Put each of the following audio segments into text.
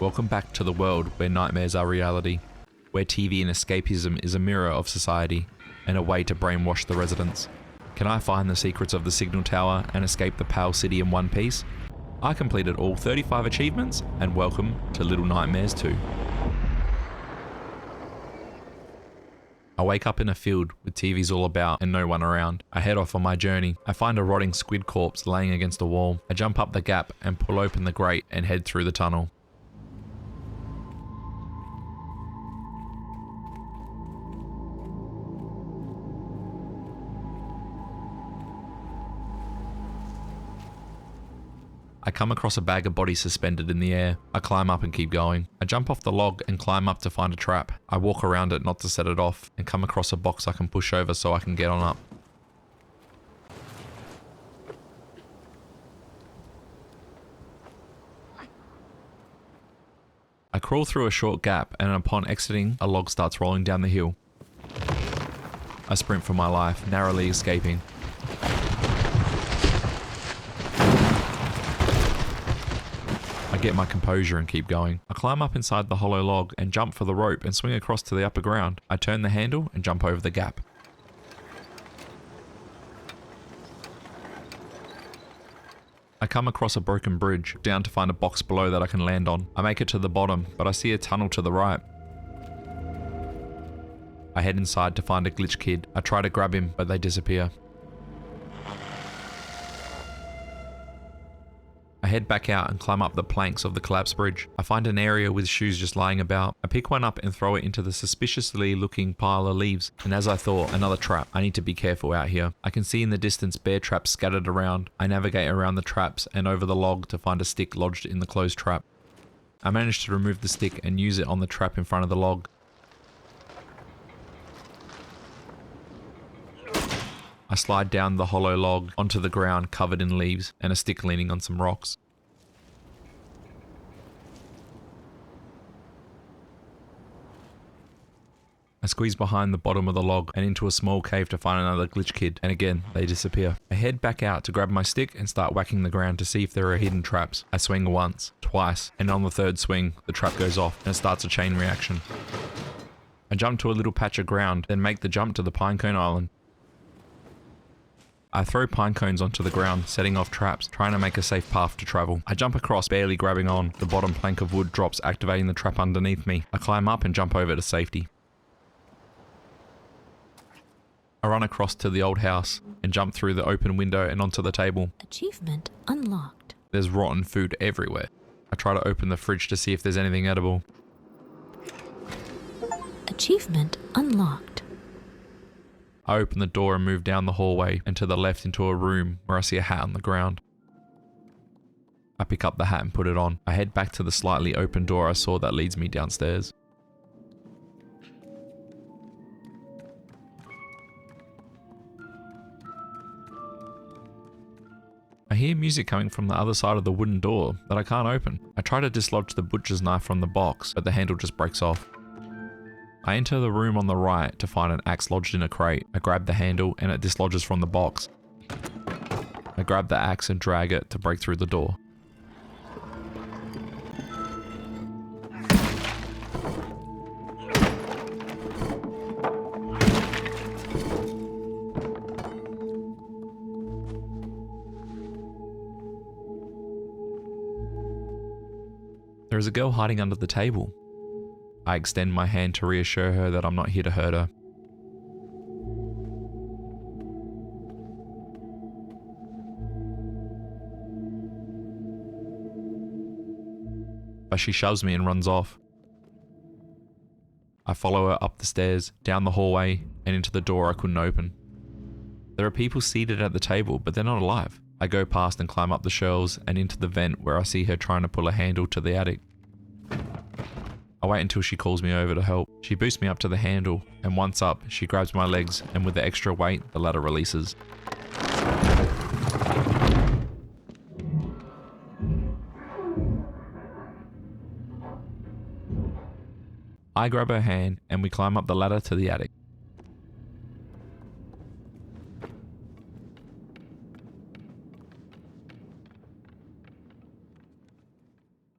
Welcome back to the world where nightmares are reality, where TV and escapism is a mirror of society and a way to brainwash the residents. Can I find the secrets of the Signal Tower and escape the Pale City in one piece? I completed all 35 achievements, and welcome to Little Nightmares 2. I wake up in a field with TVs all about and no one around. I head off on my journey. I find a rotting squid corpse laying against a wall. I jump up the gap and pull open the grate and head through the tunnel. I come across a bag of bodies suspended in the air. I climb up and keep going. I jump off the log and climb up to find a trap. I walk around it not to set it off and come across a box I can push over so I can get on up. I crawl through a short gap and upon exiting, a log starts rolling down the hill. I sprint for my life, narrowly escaping. I get my composure and keep going. I climb up inside the hollow log and jump for the rope and swing across to the upper ground. I turn the handle and jump over the gap. I come across a broken bridge, down to find a box below that I can land on. I make it to the bottom, but I see a tunnel to the right. I head inside to find a glitch kid. I try to grab him, but they disappear. I head back out and climb up the planks of the collapsed bridge. I find an area with shoes just lying about. I pick one up and throw it into the suspiciously looking pile of leaves. And as I thought, another trap. I need to be careful out here. I can see in the distance bear traps scattered around. I navigate around the traps and over the log to find a stick lodged in the closed trap. I manage to remove the stick and use it on the trap in front of the log. I slide down the hollow log onto the ground covered in leaves and a stick leaning on some rocks. I squeeze behind the bottom of the log and into a small cave to find another glitch kid, and again, they disappear. I head back out to grab my stick and start whacking the ground to see if there are hidden traps. I swing once, twice, and on the third swing, the trap goes off and it starts a chain reaction. I jump to a little patch of ground, then make the jump to the Pinecone Island. I throw pine cones onto the ground, setting off traps, trying to make a safe path to travel. I jump across, barely grabbing on. The bottom plank of wood drops, activating the trap underneath me. I climb up and jump over to safety. I run across to the old house and jump through the open window and onto the table. Achievement unlocked. There's rotten food everywhere. I try to open the fridge to see if there's anything edible. Achievement unlocked. I open the door and move down the hallway and to the left into a room where I see a hat on the ground. I pick up the hat and put it on. I head back to the slightly open door I saw that leads me downstairs. I hear music coming from the other side of the wooden door that I can't open. I try to dislodge the butcher's knife from the box, but the handle just breaks off. I enter the room on the right to find an axe lodged in a crate. I grab the handle and it dislodges from the box. I grab the axe and drag it to break through the door. There is a girl hiding under the table. I extend my hand to reassure her that I'm not here to hurt her. But she shoves me and runs off. I follow her up the stairs, down the hallway, and into the door I couldn't open. There are people seated at the table, but they're not alive. I go past and climb up the shelves and into the vent where I see her trying to pull a handle to the attic. I wait until she calls me over to help. She boosts me up to the handle, and once up, she grabs my legs, and with the extra weight, the ladder releases. I grab her hand, and we climb up the ladder to the attic.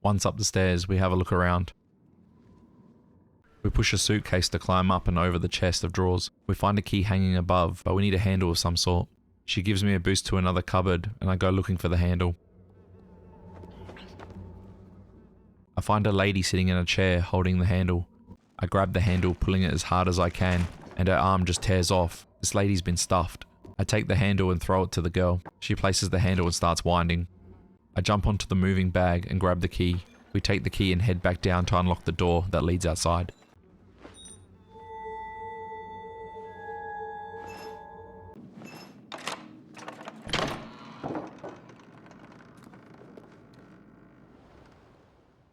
Once up the stairs, we have a look around. We push a suitcase to climb up and over the chest of drawers. We find a key hanging above, but we need a handle of some sort. She gives me a boost to another cupboard, and I go looking for the handle. I find a lady sitting in a chair holding the handle. I grab the handle, pulling it as hard as I can, and her arm just tears off. This lady's been stuffed. I take the handle and throw it to the girl. She places the handle and starts winding. I jump onto the moving bag and grab the key. We take the key and head back down to unlock the door that leads outside.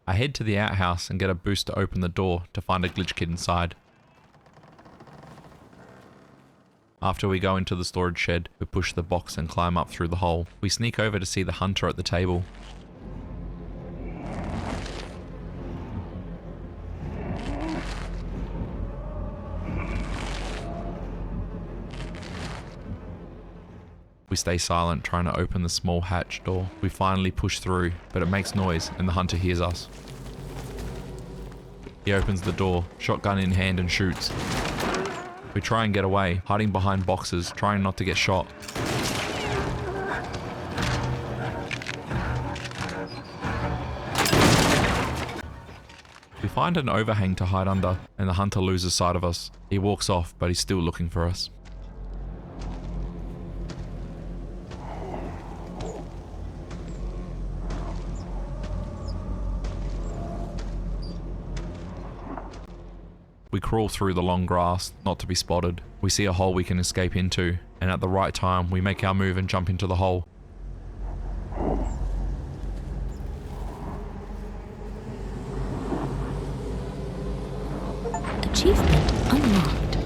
I head to the outhouse and get a boost to open the door to find a glitch kit inside. After we go into the storage shed, we push the box and climb up through the hole. We sneak over to see the hunter at the table. We stay silent, trying to open the small hatch door. We finally push through, but it makes noise and the hunter hears us. He opens the door, shotgun in hand, and shoots. We try and get away, hiding behind boxes, trying not to get shot. We find an overhang to hide under, and the hunter loses sight of us. He walks off, but he's still looking for us. We crawl through the long grass, not to be spotted. We see a hole we can escape into, and at the right time, we make our move and jump into the hole. Achievement unlocked.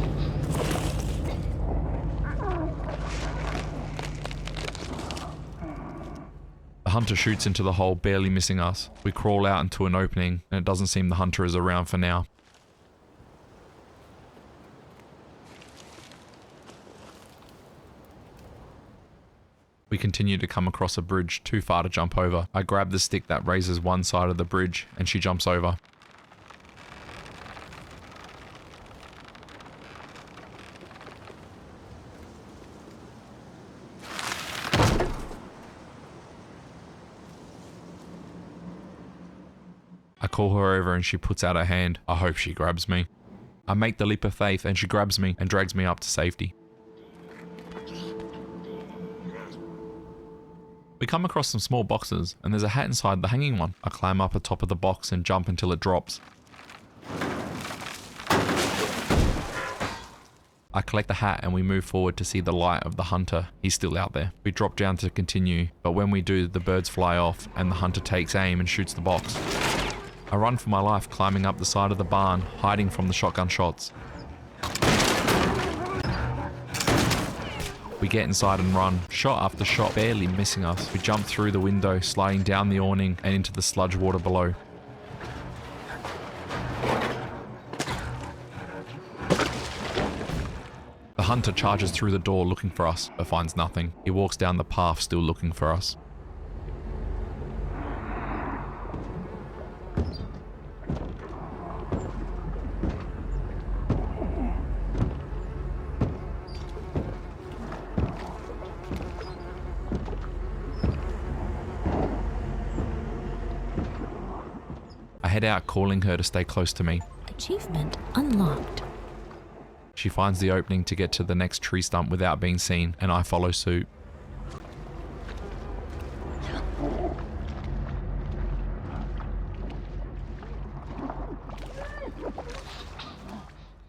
The hunter shoots into the hole, barely missing us. We crawl out into an opening, and it doesn't seem the hunter is around for now. We continue to come across a bridge too far to jump over. I grab the stick that raises one side of the bridge and she jumps over. I call her over and she puts out her hand. I hope she grabs me. I make the leap of faith and she grabs me and drags me up to safety. We come across some small boxes, and there's a hat inside the hanging one. I climb up the top of the box and jump until it drops. I collect the hat and we move forward to see the light of the hunter. He's still out there. We drop down to continue, but when we do, the birds fly off and the hunter takes aim and shoots the box. I run for my life, climbing up the side of the barn, hiding from the shotgun shots. We get inside and run, shot after shot, barely missing us. We jump through the window, sliding down the awning and into the sludge water below. The hunter charges through the door looking for us, but finds nothing. He walks down the path still looking for us. I head out calling her to stay close to me. Achievement unlocked. She finds the opening to get to the next tree stump without being seen, and I follow suit.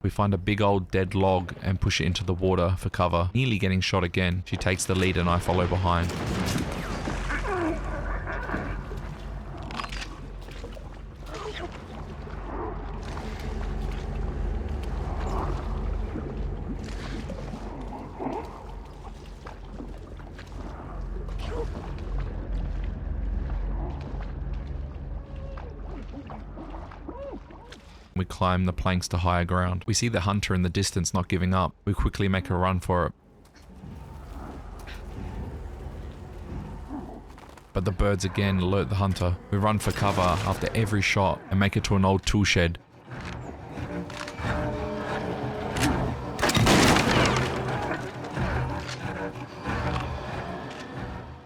We find a big old dead log and push it into the water for cover, nearly getting shot again. She takes the lead and I follow behind. We climb the planks to higher ground. We see the hunter in the distance not giving up. We quickly make a run for it. But the birds again alert the hunter. We run for cover after every shot and make it to an old tool shed.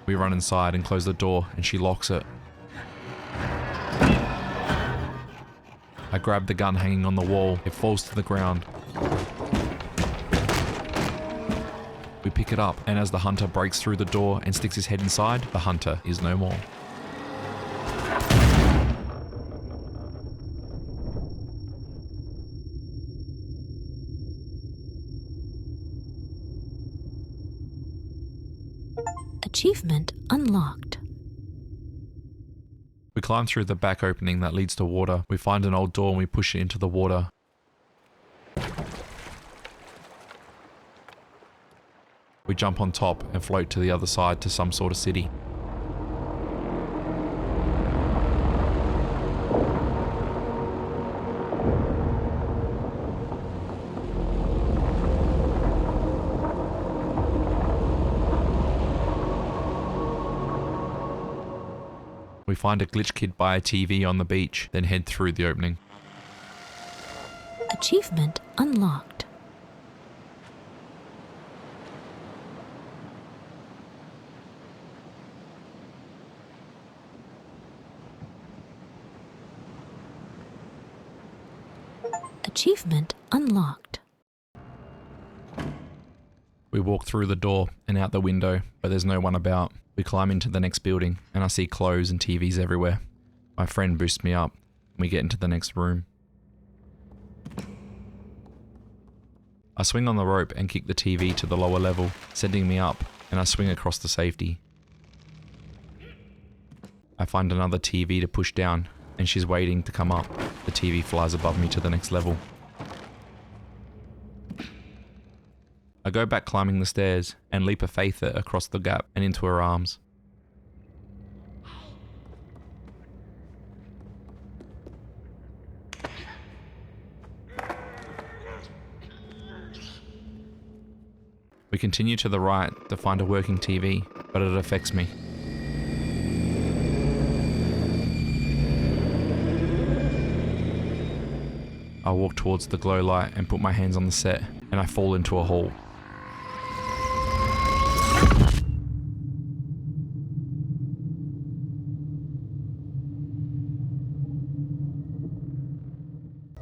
We run inside and close the door, and she locks it. I grab the gun hanging on the wall. It falls to the ground. We pick it up, and as the hunter breaks through the door and sticks his head inside, the hunter is no more. Achievement unlocked. We climb through the back opening that leads to water. We find an old door and we push it into the water. We jump on top and float to the other side to some sort of city. We find a glitch kid buy a TV on the beach, then head through the opening. Achievement unlocked. Achievement unlocked. We walk through the door and out the window, but there's no one about. We climb into the next building, and I see clothes and TVs everywhere. My friend boosts me up, and we get into the next room. I swing on the rope and kick the TV to the lower level, sending me up, and I swing across the safety. I find another TV to push down, and she's waiting to come up. The TV flies above me to the next level. I go back climbing the stairs and leap a Faither across the gap and into her arms. We continue to the right to find a working TV, but it affects me. I walk towards the glow light and put my hands on the set, and I fall into a hole.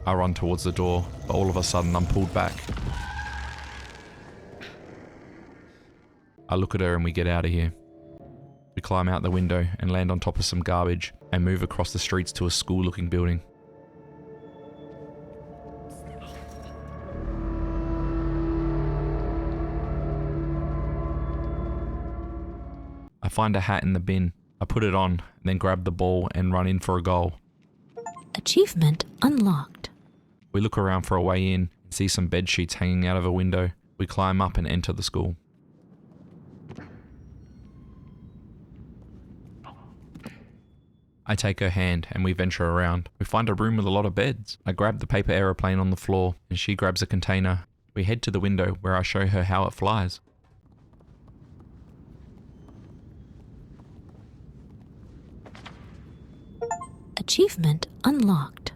I run towards the door, but all of a sudden I'm pulled back. I look at her and we get out of here. We climb out the window and land on top of some garbage and move across the streets to a school-looking building. I find a hat in the bin. I put it on, then grab the ball and run in for a goal. Achievement unlocked. We look around for a way in and see some bed sheets hanging out of a window. We climb up and enter the school. I take her hand and we venture around. We find a room with a lot of beds. I grab the paper aeroplane on the floor and she grabs a container. We head to the window where I show her how it flies. Achievement unlocked.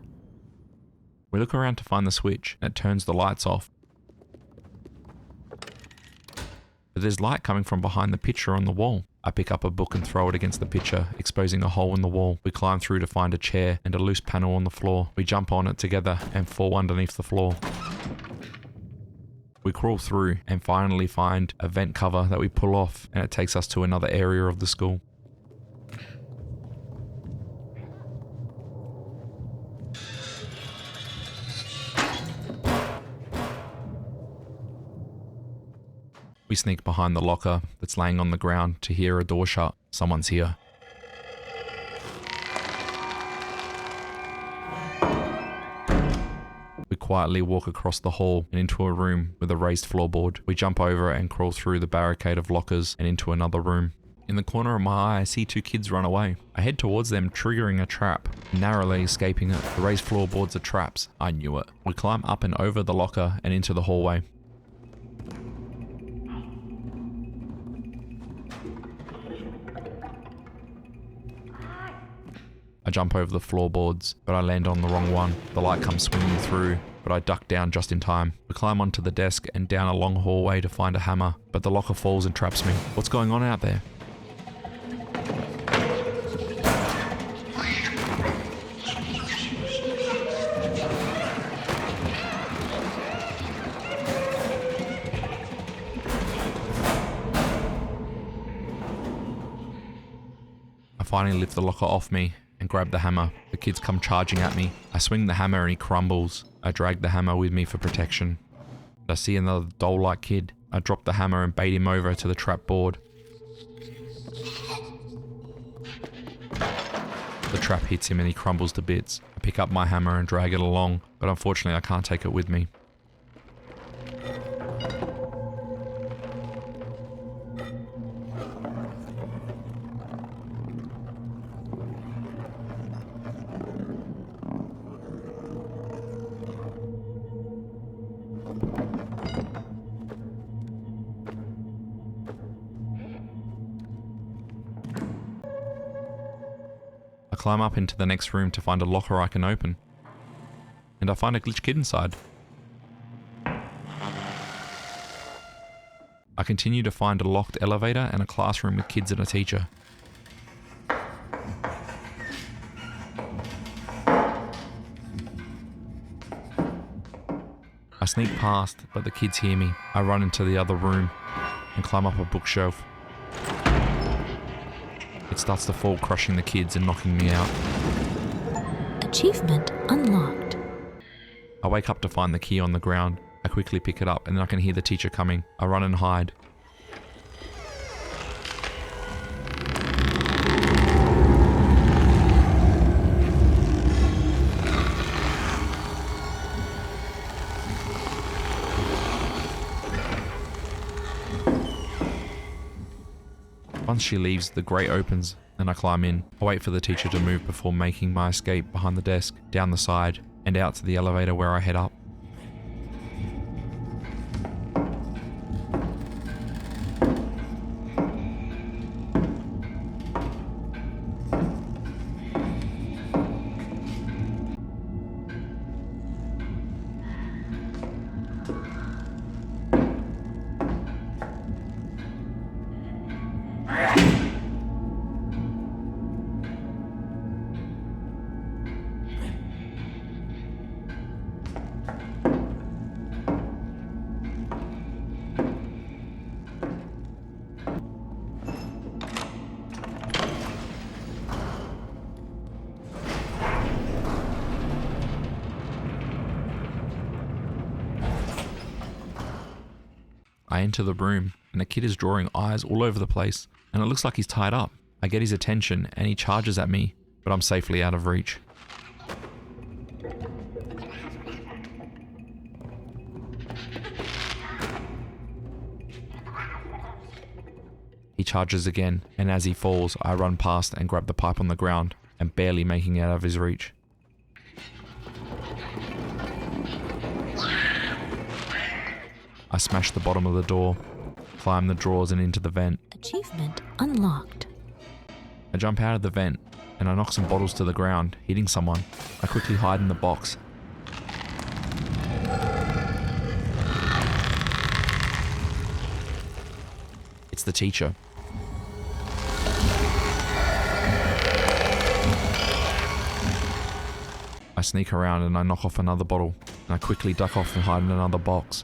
We look around to find the switch and it turns the lights off. But there's light coming from behind the picture on the wall. I pick up a book and throw it against the picture, exposing a hole in the wall. We climb through to find a chair and a loose panel on the floor. We jump on it together and fall underneath the floor. We crawl through and finally find a vent cover that we pull off, and it takes us to another area of the school. We sneak behind the locker that's laying on the ground to hear a door shut. Someone's here. We quietly walk across the hall and into a room with a raised floorboard. We jump over it and crawl through the barricade of lockers and into another room. In the corner of my eye, I see two kids run away. I head towards them, triggering a trap, narrowly escaping it. The raised floorboards are traps. I knew it. We climb up and over the locker and into the hallway. jump over the floorboards, but I land on the wrong one. The light comes swinging through, but I duck down just in time. I climb onto the desk and down a long hallway to find a hammer, but the locker falls and traps me. What's going on out there? I finally lift the locker off me and grab the hammer. The kids come charging at me. I swing the hammer and he crumbles. I drag the hammer with me for protection. I see another doll-like kid. I drop the hammer and bait him over to the trap board. The trap hits him and he crumbles to bits. I pick up my hammer and drag it along, but unfortunately I can't take it with me. I climb up into the next room to find a locker I can open. And I find a glitch kid inside. I continue to find a locked elevator and a classroom with kids and a teacher. I sneak past, but the kids hear me. I run into the other room and climb up a bookshelf. It starts to fall, crushing the kids and knocking me out. Achievement unlocked. I wake up to find the key on the ground. I quickly pick it up and then I can hear the teacher coming. I run and hide. Once she leaves, the grate opens and I climb in. I wait for the teacher to move before making my escape behind the desk, down the side, and out to the elevator where I head up. I enter the room and a kid is drawing eyes all over the place and it looks like he's tied up. I get his attention and he charges at me, but I'm safely out of reach. He charges again, and as he falls, I run past and grab the pipe on the ground and barely making it out of his reach. I smash the bottom of the door, climb the drawers and into the vent. Achievement unlocked. I jump out of the vent and I knock some bottles to the ground, hitting someone. I quickly hide in the box. It's the teacher. I sneak around and I knock off another bottle, and I quickly duck off and hide in another box.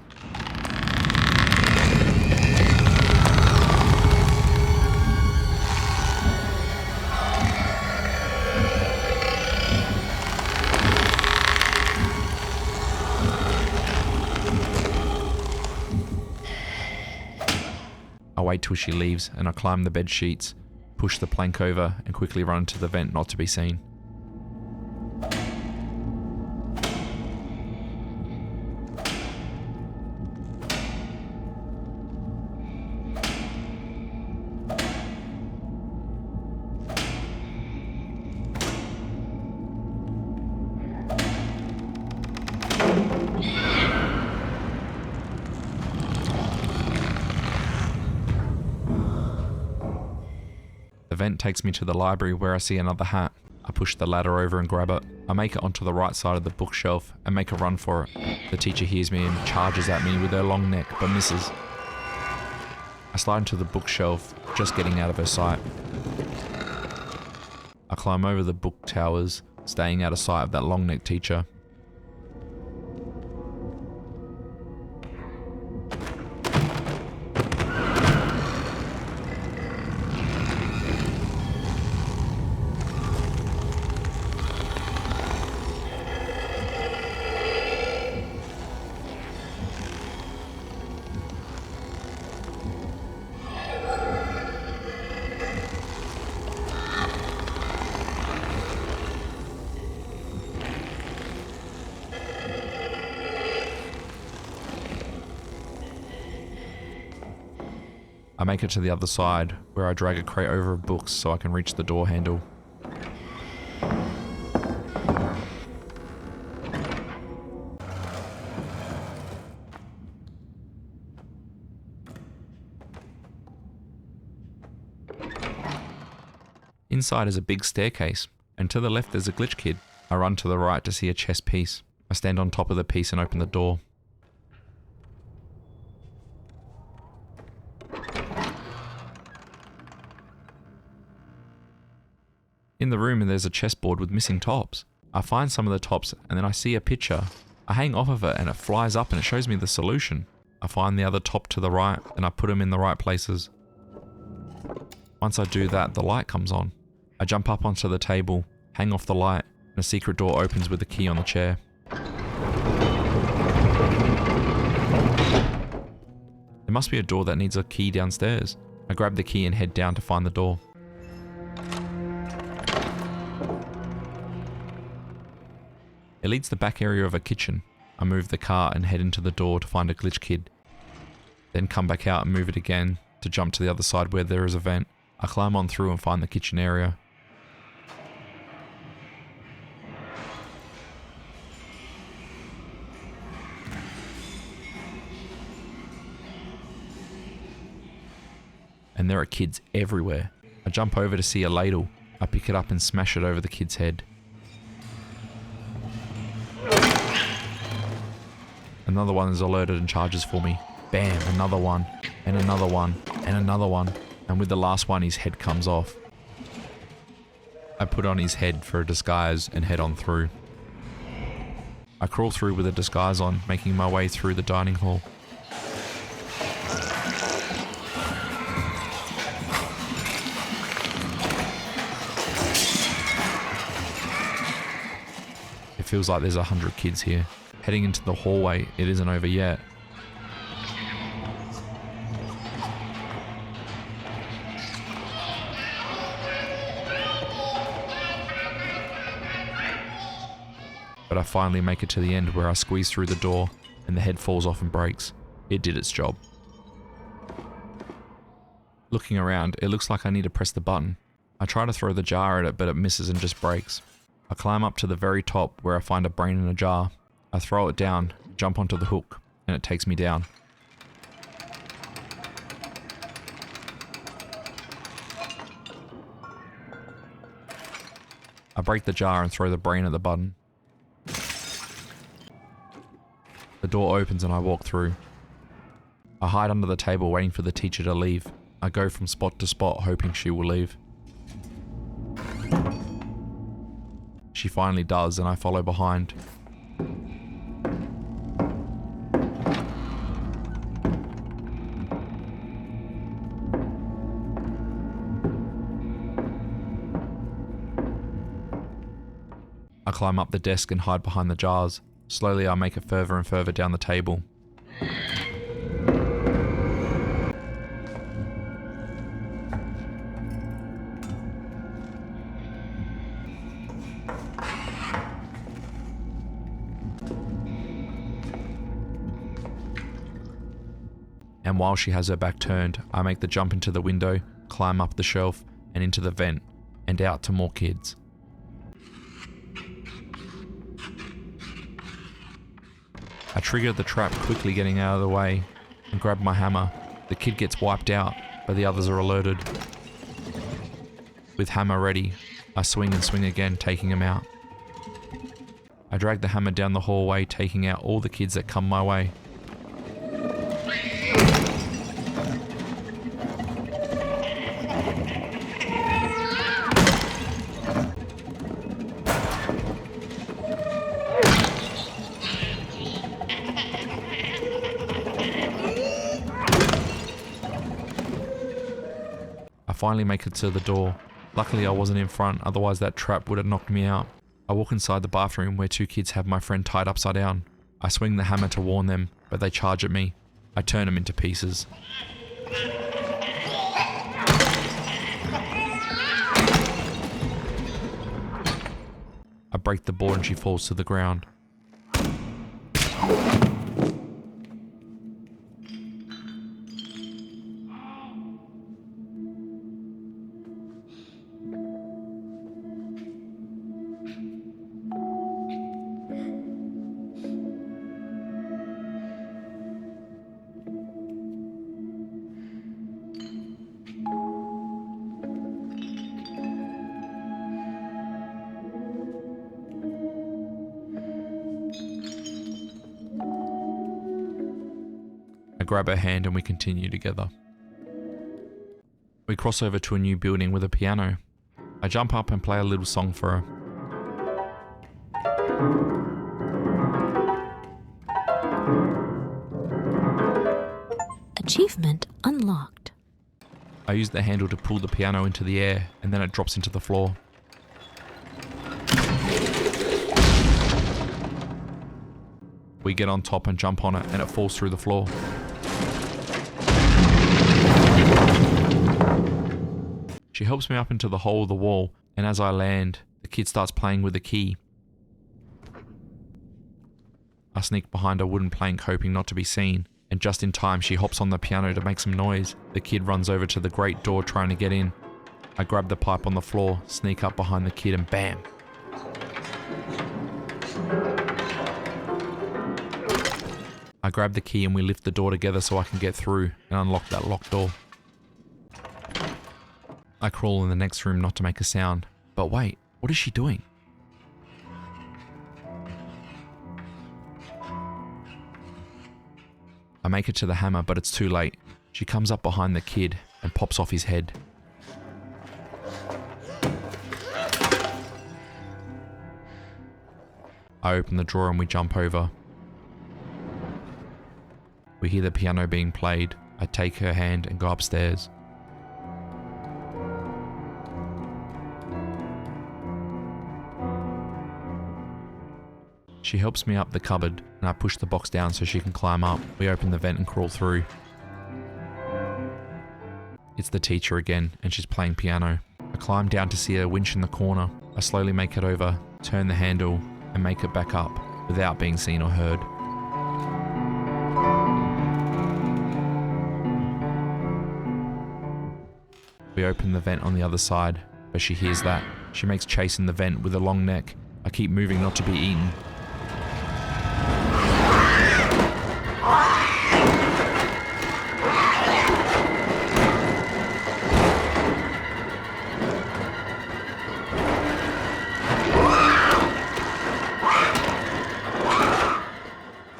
I wait till she leaves and I climb the bed sheets, push the plank over and quickly run to the vent not to be seen. The vent takes me to the library where I see another hat. I push the ladder over and grab it. I make it onto the right side of the bookshelf and make a run for it. The teacher hears me and charges at me with her long neck, but misses. I slide into the bookshelf, just getting out of her sight. I climb over the book towers, staying out of sight of that long-necked teacher. I make it to the other side, where I drag a crate over of books so I can reach the door handle. Inside is a big staircase, and to the left there's a glitch kid. I run to the right to see a chess piece. I stand on top of the piece and open the door. In the room there's a chessboard with missing tops. I find some of the tops and then I see a picture. I hang off of it and it flies up and it shows me the solution. I find the other top to the right and I put them in the right places. Once I do that, the light comes on. I jump up onto the table, hang off the light, and a secret door opens with the key on the chair. There must be a door that needs a key downstairs. I grab the key and head down to find the door. It leads to the back area of a kitchen. I move the car and head into the door to find a glitch kid. Then come back out and move it again to jump to the other side where there is a vent. I climb on through and find the kitchen area. And there are kids everywhere. I jump over to see a ladle. I pick it up and smash it over the kid's head. Another one is alerted and charges for me. Bam, another one, and another one, and another one. And with the last one, his head comes off. I put on his head for a disguise and head on through. I crawl through with a disguise on, making my way through the dining hall. It feels like there's 100 kids here. Heading into the hallway, it isn't over yet. But I finally make it to the end where I squeeze through the door and the head falls off and breaks. It did its job. Looking around, it looks like I need to press the button. I try to throw the jar at it, but it misses and just breaks. I climb up to the very top where I find a brain in a jar. I throw it down, jump onto the hook, and it takes me down. I break the jar and throw the brain at the button. The door opens and I walk through. I hide under the table waiting for the teacher to leave. I go from spot to spot hoping she will leave. She finally does and I follow behind. I climb up the desk and hide behind the jars. Slowly I make it further and further down the table. And while she has her back turned, I make the jump into the window, climb up the shelf, and into the vent, and out to more kids. I trigger the trap, quickly getting out of the way, and grab my hammer. The kid gets wiped out, but the others are alerted. With hammer ready, I swing and swing again, taking him out. I drag the hammer down the hallway, taking out all the kids that come my way. I finally make it to the door. Luckily I wasn't in front, otherwise that trap would have knocked me out. I walk inside the bathroom where two kids have my friend tied upside down. I swing the hammer to warn them, but they charge at me. I turn them into pieces. I break the board and she falls to the ground. I grab her hand and we continue together. We cross over to a new building with a piano. I jump up and play a little song for her. Achievement unlocked. I use the handle to pull the piano into the air and then it drops into the floor. We get on top and jump on it and it falls through the floor. She helps me up into the hole of the wall, and as I land, the kid starts playing with the key. I sneak behind a wooden plank hoping not to be seen, and just in time she hops on the piano to make some noise. The kid runs over to the great door trying to get in. I grab the pipe on the floor, sneak up behind the kid and bam! I grab the key and we lift the door together so I can get through and unlock that locked door. I crawl in the next room not to make a sound. But wait, what is she doing? I make it to the hammer, but it's too late. She comes up behind the kid and pops off his head. I open the drawer and we jump over. We hear the piano being played. I take her hand and go upstairs. She helps me up the cupboard and I push the box down so she can climb up. We open the vent and crawl through. It's the teacher again and she's playing piano. I climb down to see her winch in the corner. I slowly make it over, turn the handle and make it back up without being seen or heard. We open the vent on the other side, but she hears that. She makes chase in the vent with a long neck. I keep moving not to be eaten.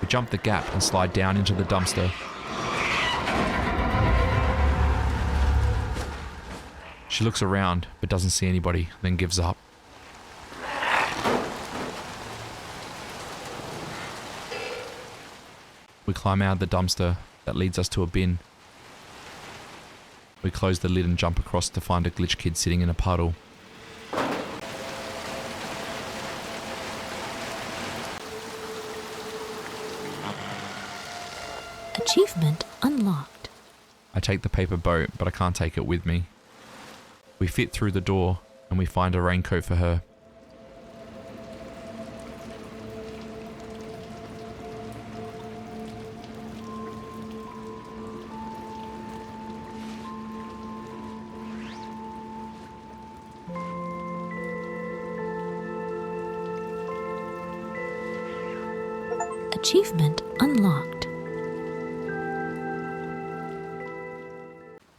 We jump the gap and slide down into the dumpster. She looks around, but doesn't see anybody, then gives up. We climb out of the dumpster that leads us to a bin. We close the lid and jump across to find a glitch kid sitting in a puddle. Achievement unlocked. I take the paper boat, but I can't take it with me. We fit through the door and we find a raincoat for her. Achievement unlocked.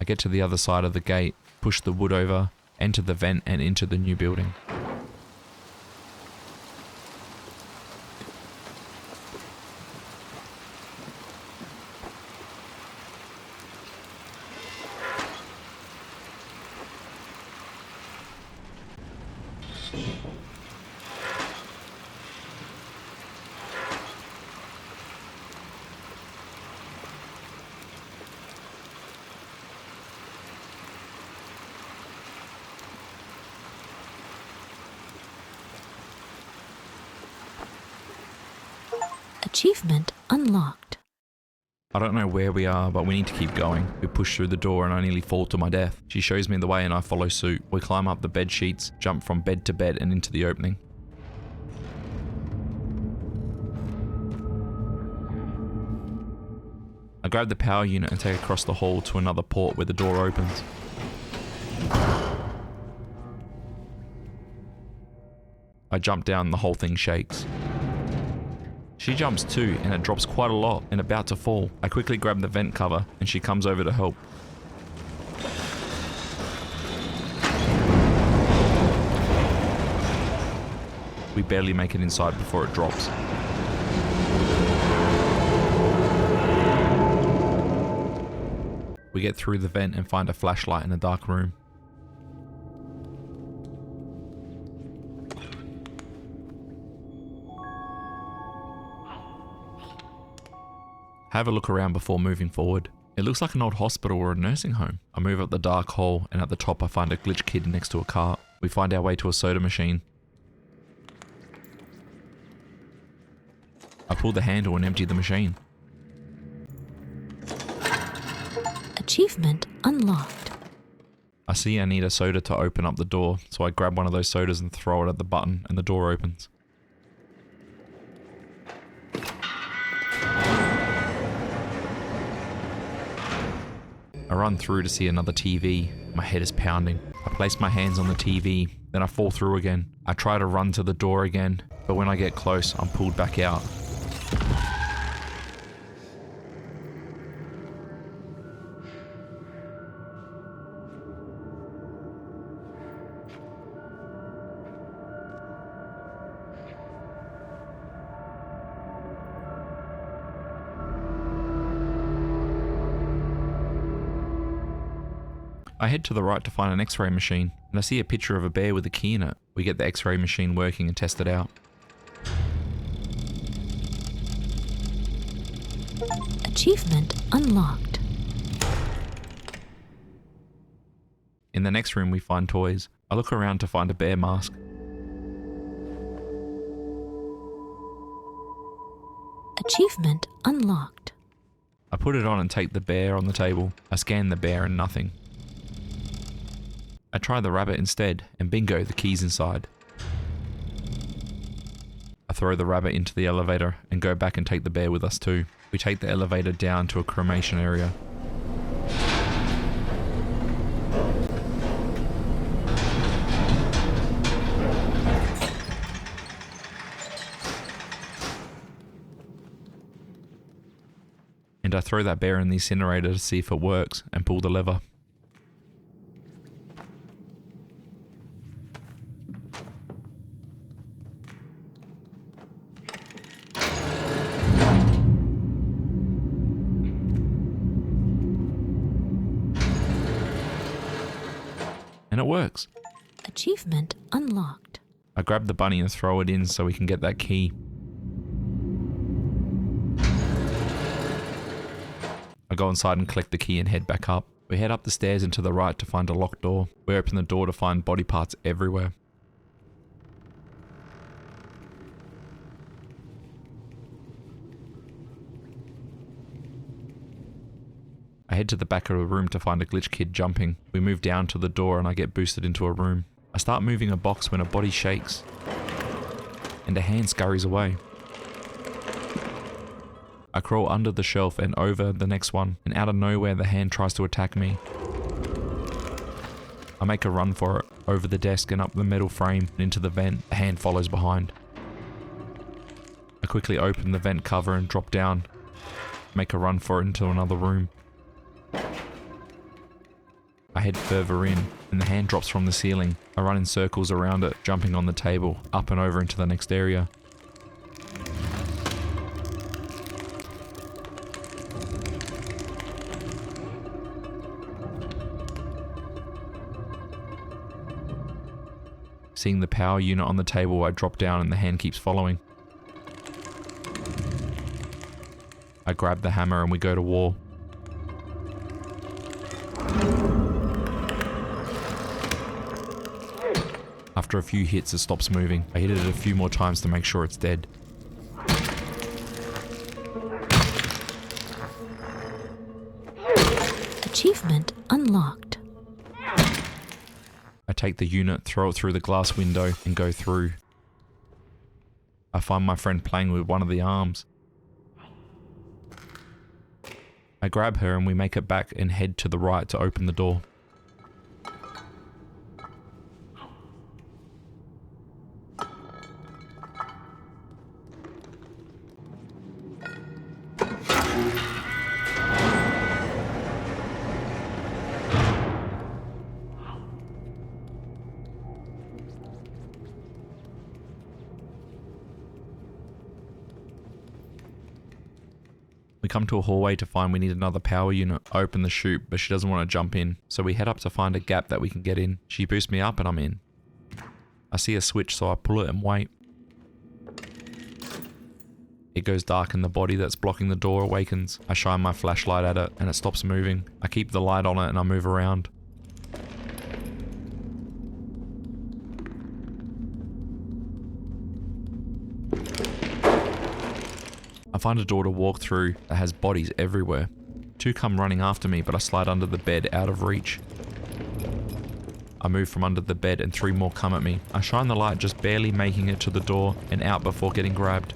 I get to the other side of the gate, push the wood over, enter the vent and into the new building. Achievement unlocked. I don't know where we are, but we need to keep going. We push through the door and I nearly fall to my death. She shows me the way and I follow suit. We climb up the bed sheets, jump from bed to bed and into the opening. I grab the power unit and take it across the hall to another port where the door opens. I jump down and the whole thing shakes. She jumps too, and it drops quite a lot and about to fall. I quickly grab the vent cover and she comes over to help. We barely make it inside before it drops. We get through the vent and find a flashlight in a dark room. Have a look around before moving forward. It looks like an old hospital or a nursing home. I move up the dark hall and at the top I find a glitch kid next to a cart. We find our way to a soda machine. I pull the handle and empty the machine. Achievement unlocked. I see I need a soda to open up the door, so I grab one of those sodas and throw it at the button and the door opens. I run through to see another TV. My head is pounding. I place my hands on the TV, then I fall through again. I try to run to the door again, but when I get close, I'm pulled back out. I head to the right to find an X-ray machine, and I see a picture of a bear with a key in it. We get the X-ray machine working and test it out. Achievement unlocked. In the next room we find toys. I look around to find a bear mask. Achievement unlocked. I put it on and take the bear on the table. I scan the bear and nothing. I try the rabbit instead, and bingo, the key's inside. I throw the rabbit into the elevator and go back and take the bear with us too. We take the elevator down to a cremation area. And I throw that bear in the incinerator to see if it works and pull the lever. And it works. Achievement unlocked. I grab the bunny and throw it in so we can get that key. I go inside and collect the key and head back up. We head up the stairs and to the right to find a locked door. We open the door to find body parts everywhere. I head to the back of the room to find a glitch kid jumping. We move down to the door and I get boosted into a room. I start moving a box when a body shakes and a hand scurries away. I crawl under the shelf and over the next one, and out of nowhere the hand tries to attack me. I make a run for it, over the desk and up the metal frame and into the vent. The hand follows behind. I quickly open the vent cover and drop down, make a run for it into another room. I head further in, and the hand drops from the ceiling. I run in circles around it, jumping on the table, up and over into the next area. Seeing the power unit on the table, I drop down and the hand keeps following. I grab the hammer and we go to war. After a few hits, it stops moving. I hit it a few more times to make sure it's dead. Achievement unlocked. I take the unit, throw it through the glass window, and go through. I find my friend playing with one of the arms. I grab her and we make it back and head to the right to open the door. We come to a hallway to find we need another power unit. I open the chute, but she doesn't want to jump in, so we head up to find a gap that we can get in. She boosts me up and I'm in. I see a switch, so I pull it and wait. It goes dark and the body that's blocking the door awakens. I shine my flashlight at it and it stops moving. I keep the light on it and I move around. I find a door to walk through that has bodies everywhere. 2 come running after me, but I slide under the bed out of reach. I move from under the bed and 3 more come at me. I shine the light, just barely making it to the door and out before getting grabbed.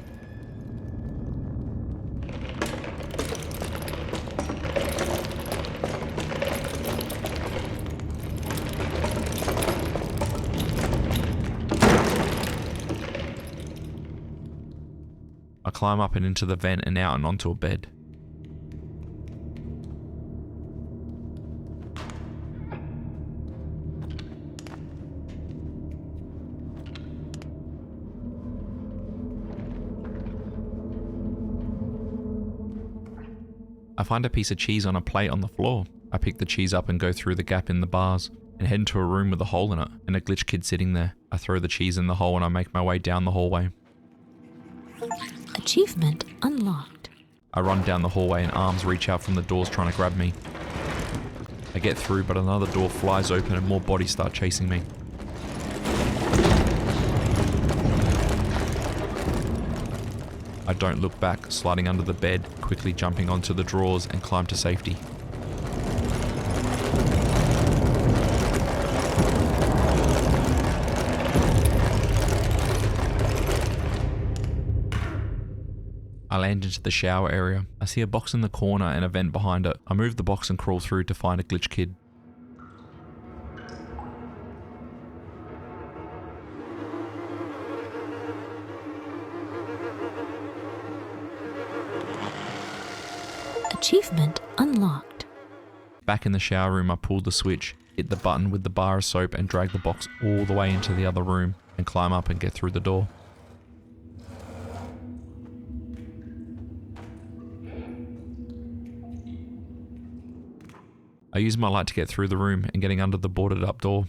I climb up and into the vent and out and onto a bed. I find a piece of cheese on a plate on the floor. I pick the cheese up and go through the gap in the bars and head into a room with a hole in it and a glitch kid sitting there. I throw the cheese in the hole and I make my way down the hallway. Achievement unlocked. I run down the hallway and arms reach out from the doors trying to grab me. I get through, but another door flies open and more bodies start chasing me. I don't look back, sliding under the bed, quickly jumping onto the drawers and climb to safety. I land into the shower area. I see a box in the corner and a vent behind it. I move the box and crawl through to find a glitch kid. Achievement unlocked. Back in the shower room, I pull the switch, hit the button with the bar of soap and drag the box all the way into the other room and climb up and get through the door. I use my light to get through the room and getting under the boarded up door.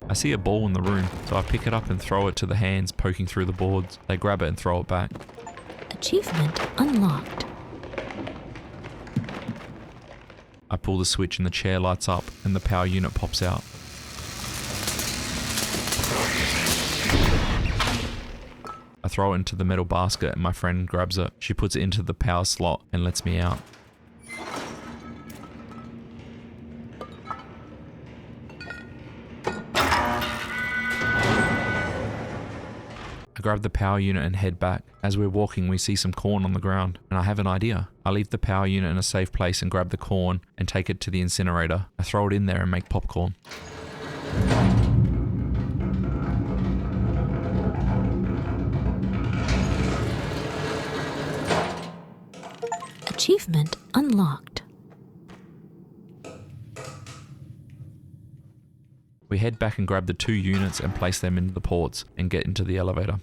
I see a ball in the room, so I pick it up and throw it to the hands poking through the boards. They grab it and throw it back. Achievement unlocked. I pull the switch and the chair lights up and the power unit pops out. I throw it into the metal basket and my friend grabs it. She puts it into the power slot and lets me out. I I grab the power unit and head back. As we're walking, we see some corn on the ground, and I have an idea. I leave the power unit in a safe place and grab the corn and take it to the incinerator. I throw it in there and make popcorn. Achievement unlocked. We head back and grab the 2 units and place them into the ports and get into the elevator.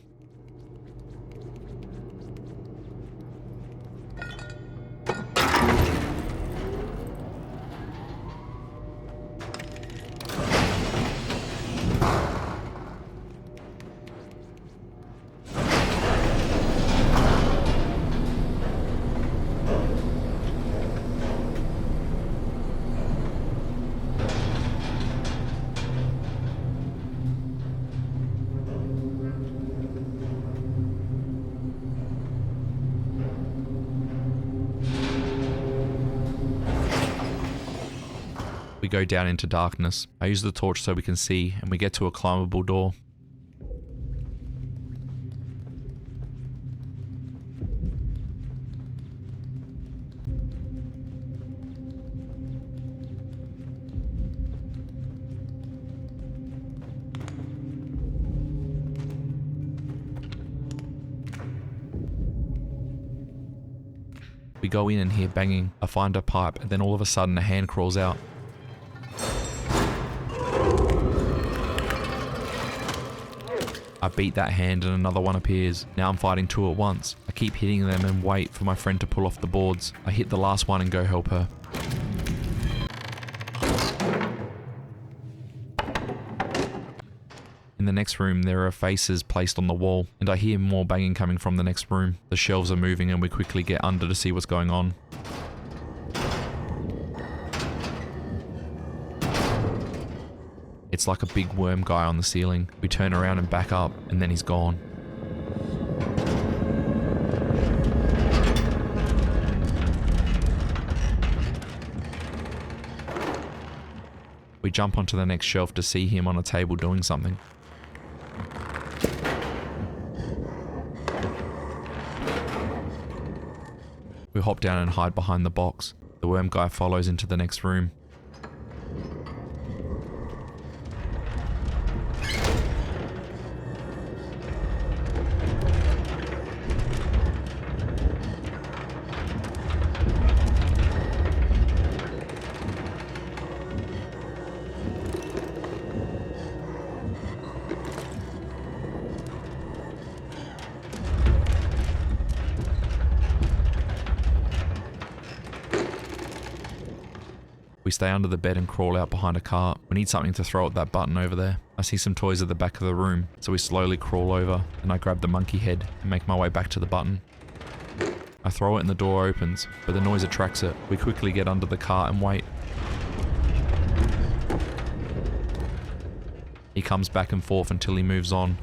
We go down into darkness. I use the torch so we can see, and we get to a climbable door. We go in and hear banging. I find a pipe, and then all of a sudden a hand crawls out. I beat that hand and another one appears. Now I'm fighting 2 at once. I keep hitting them and wait for my friend to pull off the boards. I hit the last one and go help her. In the next room, there are faces placed on the wall, and I hear more banging coming from the next room. The shelves are moving and we quickly get under to see what's going on. It's like a big worm guy on the ceiling. We turn around and back up, and then he's gone. We jump onto the next shelf to see him on a table doing something. We hop down and hide behind the box. The worm guy follows into the next room. We stay under the bed and crawl out behind a cart. We need something to throw at that button over there. I see some toys at the back of the room, so we slowly crawl over, and I grab the monkey head and make my way back to the button. I throw it and the door opens, but the noise attracts it. We quickly get under the cart and wait. He comes back and forth until he moves on.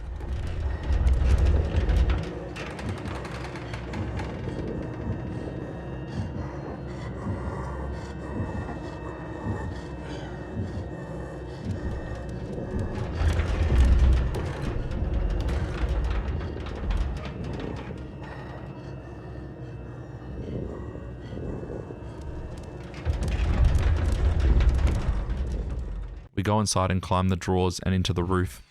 We go inside and climb the drawers and into the roof.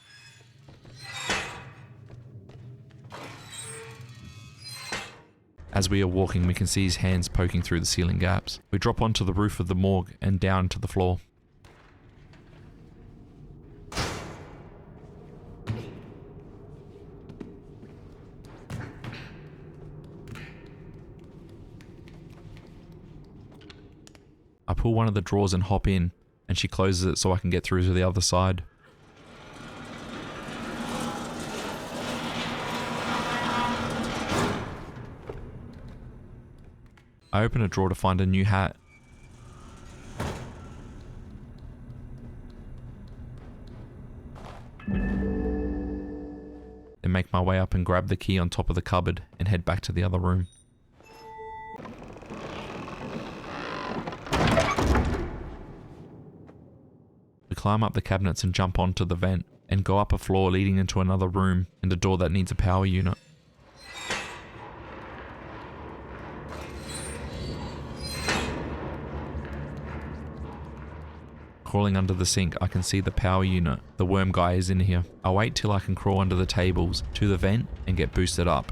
As we are walking, we can see his hands poking through the ceiling gaps. We drop onto the roof of the morgue and down to the floor. I pull one of the drawers and hop in, and she closes it so I can get through to the other side. I open a drawer to find a new hat. Then make my way up and grab the key on top of the cupboard and head back to the other room. We climb up the cabinets and jump onto the vent and go up a floor leading into another room and a door that needs a power unit. Crawling under the sink, I can see the power unit. The worm guy is in here. I wait till I can crawl under the tables to the vent and get boosted up.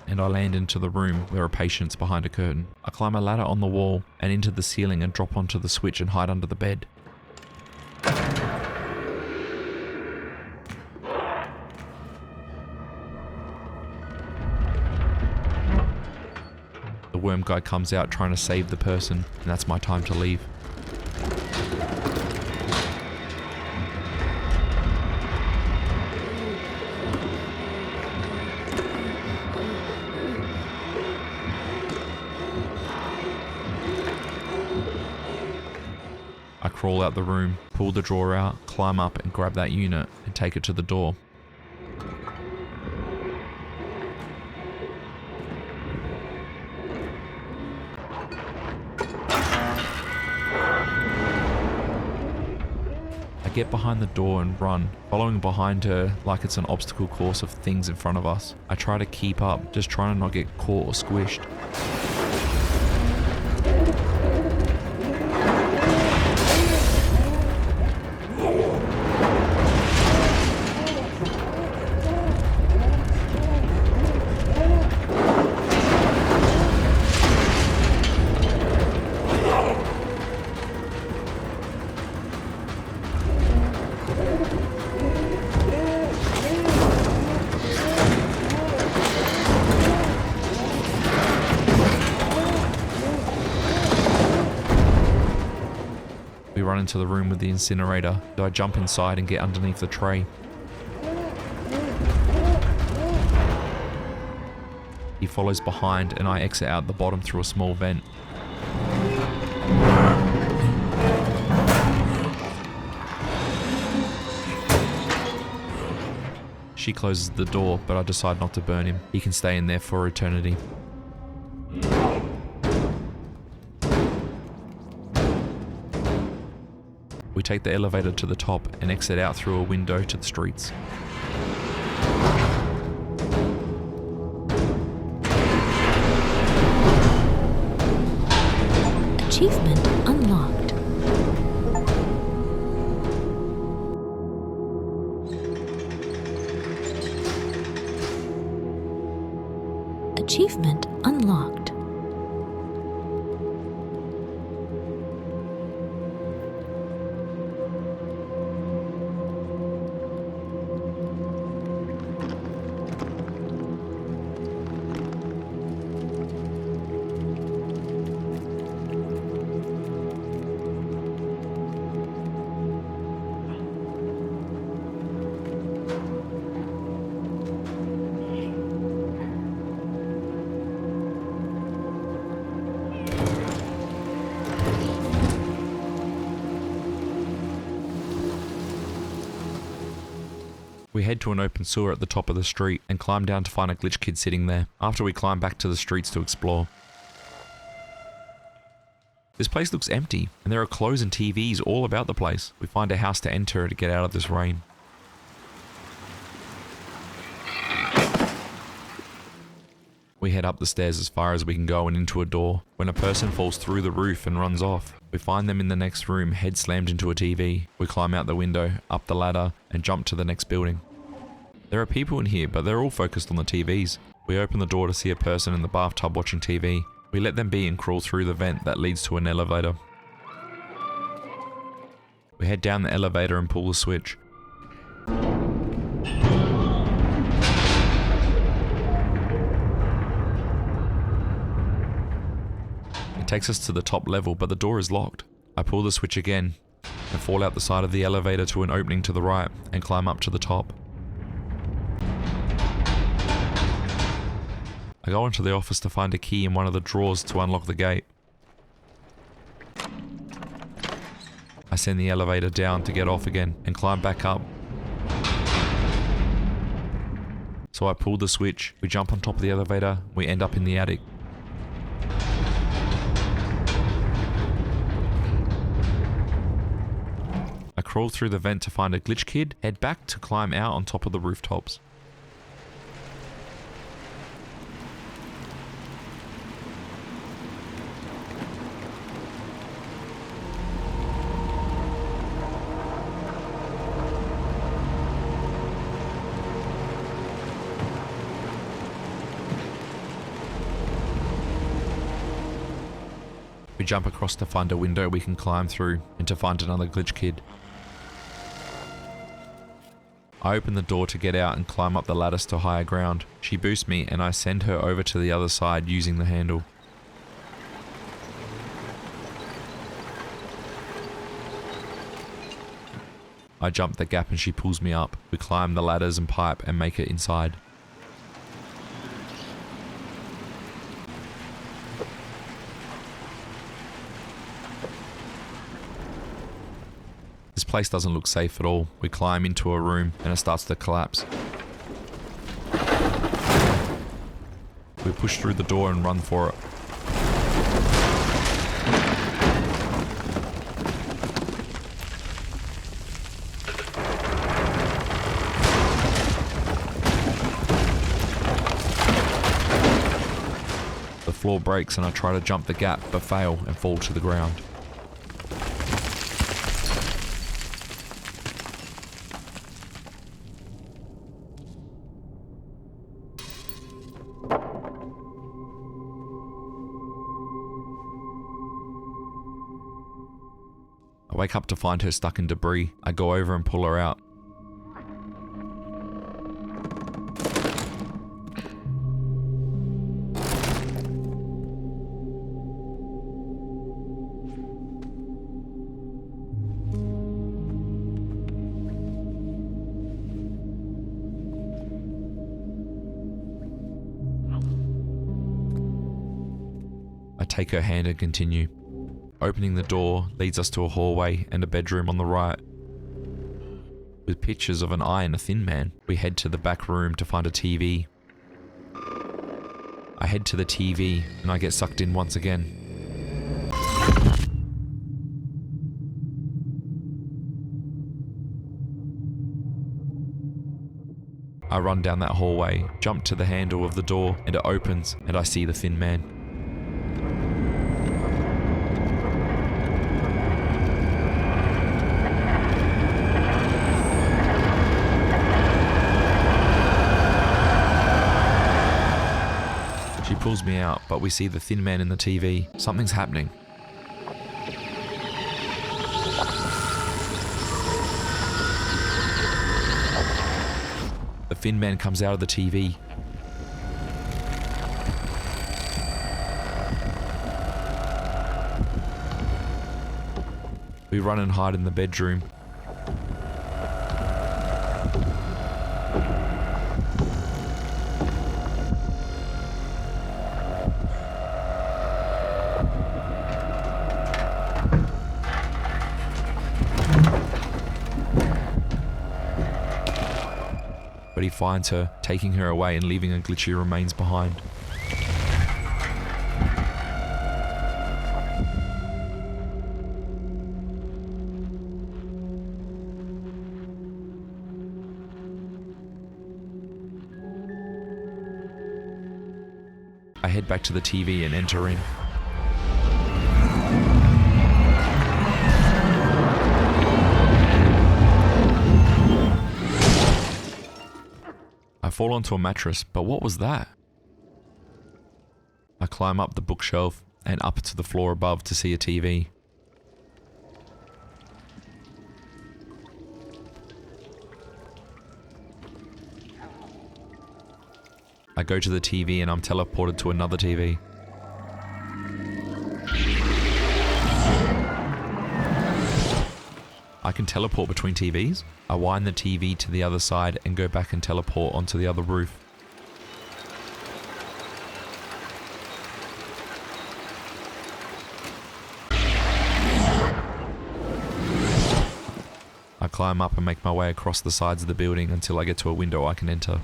And I land into the room where a patient's behind a curtain. I climb a ladder on the wall and into the ceiling and drop onto the switch and hide under the bed. The worm guy comes out trying to save the person, and that's my time to leave. I crawl out the room, pull the drawer out, climb up and grab that unit and take it to the door. I get behind the door and run, following behind her like it's an obstacle course of things in front of us. I try to keep up, just trying to not get caught or squished. We run into the room with the incinerator, so I jump inside and get underneath the tray. He follows behind and I exit out the bottom through a small vent. She closes the door, but I decide not to burn him. He can stay in there for eternity. We take the elevator to the top and exit out through a window to the streets. Achievement unlocked. Achievement unlocked. We head to an open sewer at the top of the street and climb down to find a glitch kid sitting there, after we climb back to the streets to explore. This place looks empty, and there are clothes and TVs all about the place. We find a house to enter to get out of this rain. We head up the stairs as far as we can go and into a door, when a person falls through the roof and runs off. We find them in the next room, head slammed into a TV. We climb out the window, up the ladder, and jump to the next building. There are people in here, but they're all focused on the TVs. We open the door to see a person in the bathtub watching TV. We let them be and crawl through the vent that leads to an elevator. We head down the elevator and pull the switch. It takes us to the top level, but the door is locked. I pull the switch again and fall out the side of the elevator to an opening to the right and climb up to the top. I go into the office to find a key in one of the drawers to unlock the gate. I send the elevator down to get off again and climb back up. So I pull the switch, we jump on top of the elevator, we end up in the attic. I crawl through the vent to find a glitch kid, head back to climb out on top of the rooftops. We jump across to find a window we can climb through and to find another glitch kid. I open the door to get out and climb up the lattice to higher ground. She boosts me and I send her over to the other side using the handle. I jump the gap and she pulls me up. We climb the ladders and pipe and make it inside. This place doesn't look safe at all. We climb into a room and it starts to collapse. We push through the door and run for it. The floor breaks and I try to jump the gap but fail and fall to the ground. I wake up to find her stuck in debris. I go over and pull her out. I take her hand and continue. Opening the door leads us to a hallway and a bedroom on the right. With pictures of an eye and a thin man, we head to the back room to find a TV. I head to the TV and I get sucked in once again. I run down that hallway, jump to the handle of the door, and it opens and I see the thin man. She pulls me out, but we see the thin man in the TV. Something's happening. The thin man comes out of the TV. We run and hide in the bedroom. But he finds her, taking her away and leaving her glitchy remains behind. I head back to the TV and enter in. I fall onto a mattress, but what was that? I climb up the bookshelf and up to the floor above to see a TV. I go to the TV and I'm teleported to another TV. I can teleport between TVs. I wind the TV to the other side and go back and teleport onto the other roof. I climb up and make my way across the sides of the building until I get to a window I can enter.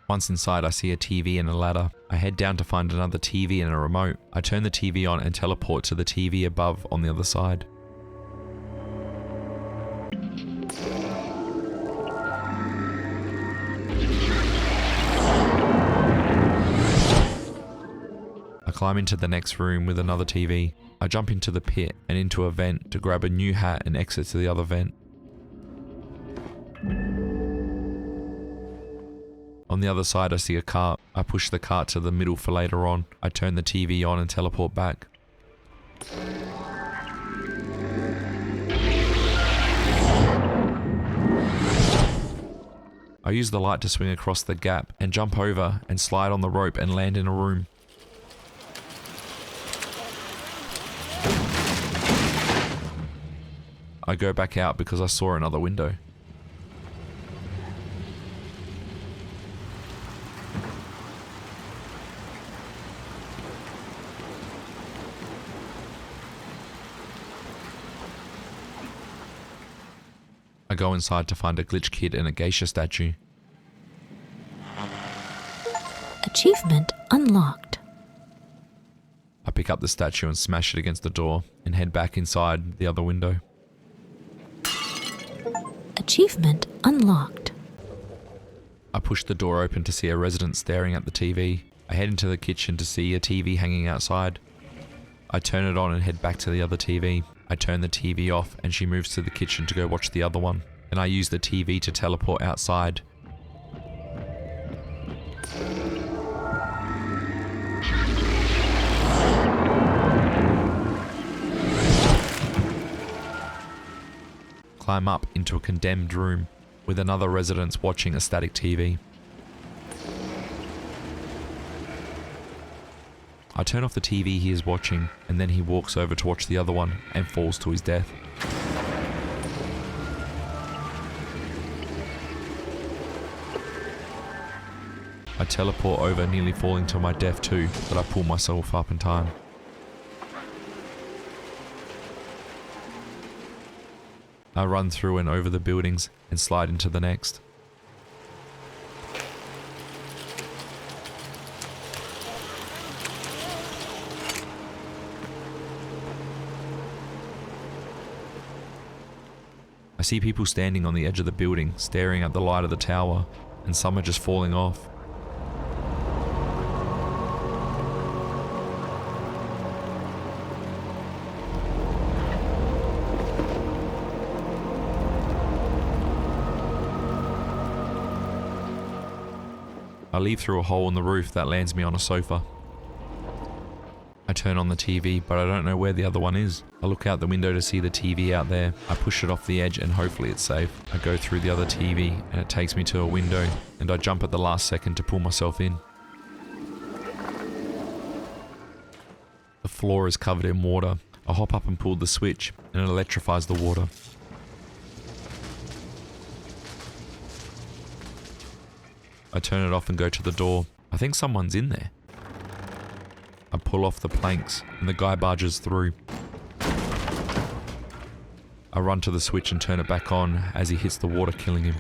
Once inside, I see a TV and a ladder. I head down to find another TV and a remote. I turn the TV on and teleport to the TV above on the other side. I climb into the next room with another TV. I jump into the pit and into a vent to grab a new hat and exit to the other vent. On the other side, I see a cart. I push the cart to the middle for later on. I turn the TV on and teleport back. I use the light to swing across the gap and jump over and slide on the rope and land in a room. I go back out because I saw another window. I go inside to find a glitch kit and a geisha statue. Achievement unlocked. I pick up the statue and smash it against the door and head back inside the other window. Achievement unlocked. I push the door open to see a resident staring at the TV. I head into the kitchen to see a TV hanging outside. I turn it on and head back to the other TV. I turn the TV off and she moves to the kitchen to go watch the other one. And I use the TV to teleport outside. Climb up into a condemned room with another resident watching a static TV. I turn off the TV he is watching, and then he walks over to watch the other one and falls to his death. I teleport over, nearly falling to my death too, but I pull myself up in time. I run through and over the buildings and slide into the next. I see people standing on the edge of the building, staring at the light of the tower, and some are just falling off. I leave through a hole in the roof that lands me on a sofa. I turn on the TV, but I don't know where the other one is. I look out the window to see the TV out there. I push it off the edge and hopefully it's safe. I go through the other TV and it takes me to a window, and I jump at the last second to pull myself in. The floor is covered in water. I hop up and pull the switch and it electrifies the water. I turn it off and go to the door. I think someone's in there. I pull off the planks and the guy barges through. I run to the switch and turn it back on as he hits the water, killing him.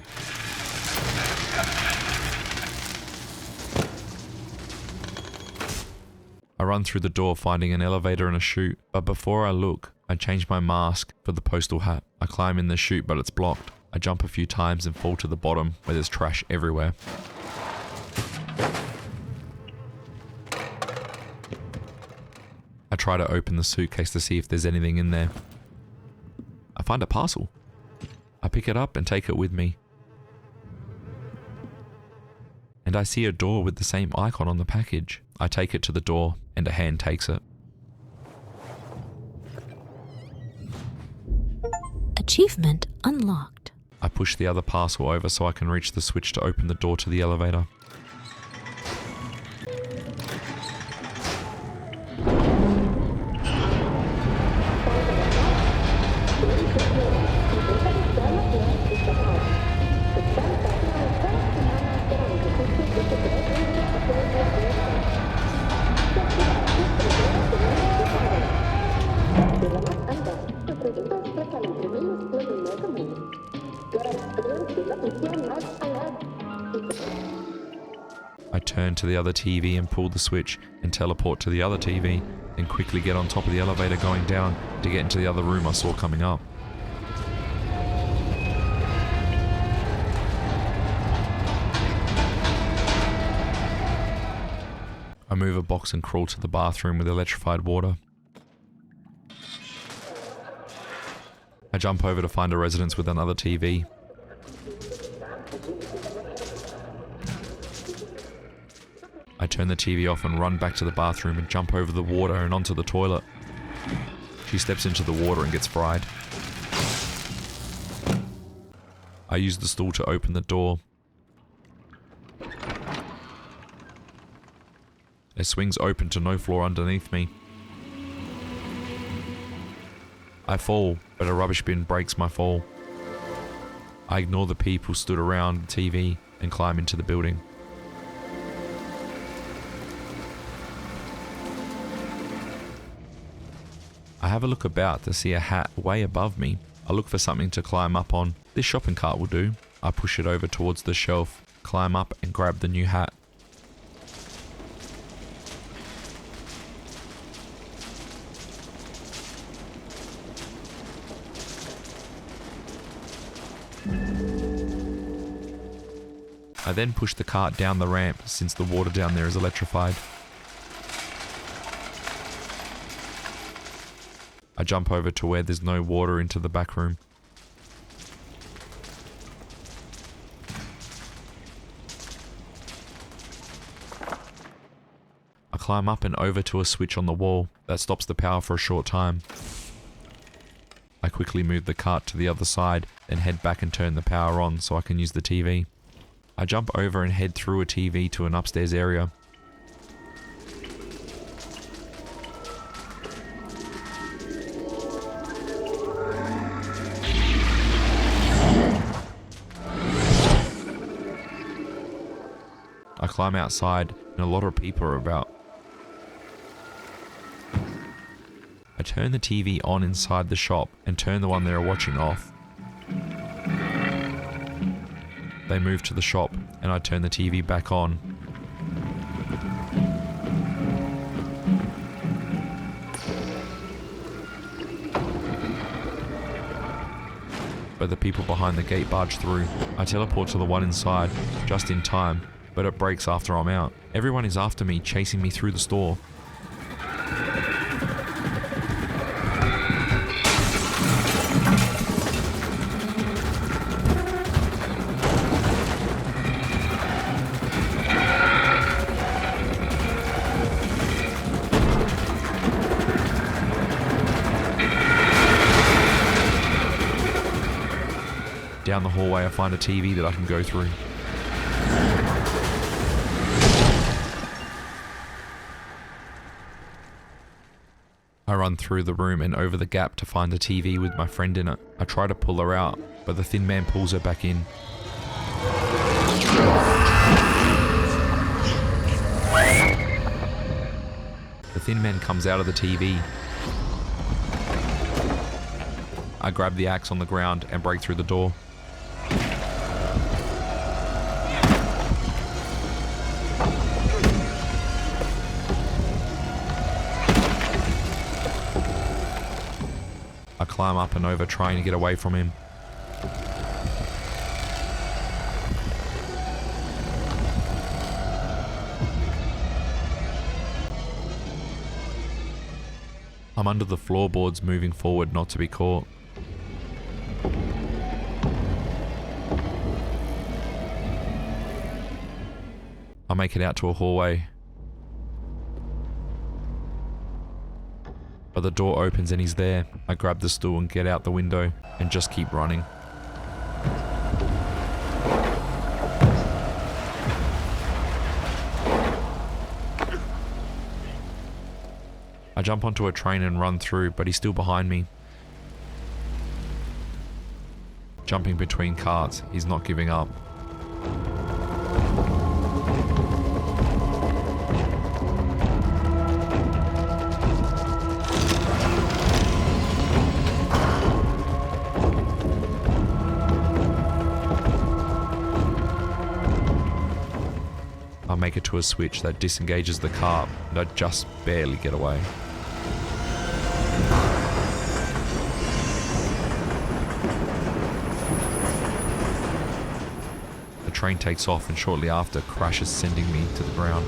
I run through the door, finding an elevator and a chute, but before I look, I change my mask for the postal hat. I climb in the chute, but it's blocked. I jump a few times and fall to the bottom where there's trash everywhere. I try to open the suitcase to see if there's anything in there. I find a parcel. I pick it up and take it with me. And I see a door with the same icon on the package. I take it to the door and a hand takes it. Achievement unlocked. I push the other parcel over so I can reach the switch to open the door to the elevator. turn to the other TV and pull the switch and teleport to the other TV, then quickly get on top of the elevator going down to get into the other room I saw coming up. I move a box and crawl to the bathroom with electrified water. I jump over to find a residence with another TV. I turn the TV off and run back to the bathroom and jump over the water and onto the toilet. She steps into the water and gets fried. I use the stool to open the door. It swings open to no floor underneath me. I fall, but a rubbish bin breaks my fall. I ignore the people stood around the TV and climb into the building. I have a look about to see a hat way above me. I look for something to climb up on. This shopping cart will do. I push it over towards the shelf, climb up and grab the new hat. I then push the cart down the ramp since the water down there is electrified. I jump over to where there's no water into the back room. I climb up and over to a switch on the wall that stops the power for a short time. I quickly move the cart to the other side, then head back and turn the power on so I can use the TV. I jump over and head through a TV to an upstairs area. I climb outside and a lot of people are about. I turn the TV on inside the shop and turn the one they are watching off. They move to the shop and I turn the TV back on. But the people behind the gate barge through. I teleport to the one inside, just in time, but it breaks after I'm out. Everyone is after me, chasing me through the store. Down the hallway I find a TV that I can go through. I run through the room and over the gap to find a TV with my friend in it. I try to pull her out, but the thin man pulls her back in. The thin man comes out of the TV. I grab the axe on the ground and break through the door. I climb up and over trying to get away from him. I'm under the floorboards moving forward not to be caught. I make it out to a hallway. But the door opens and he's there. I grab the stool and get out the window and just keep running. I jump onto a train and run through, but he's still behind me. Jumping between carts, he's not giving up. I make it to a switch that disengages the car, and I just barely get away. The train takes off and shortly after crashes, sending me to the ground.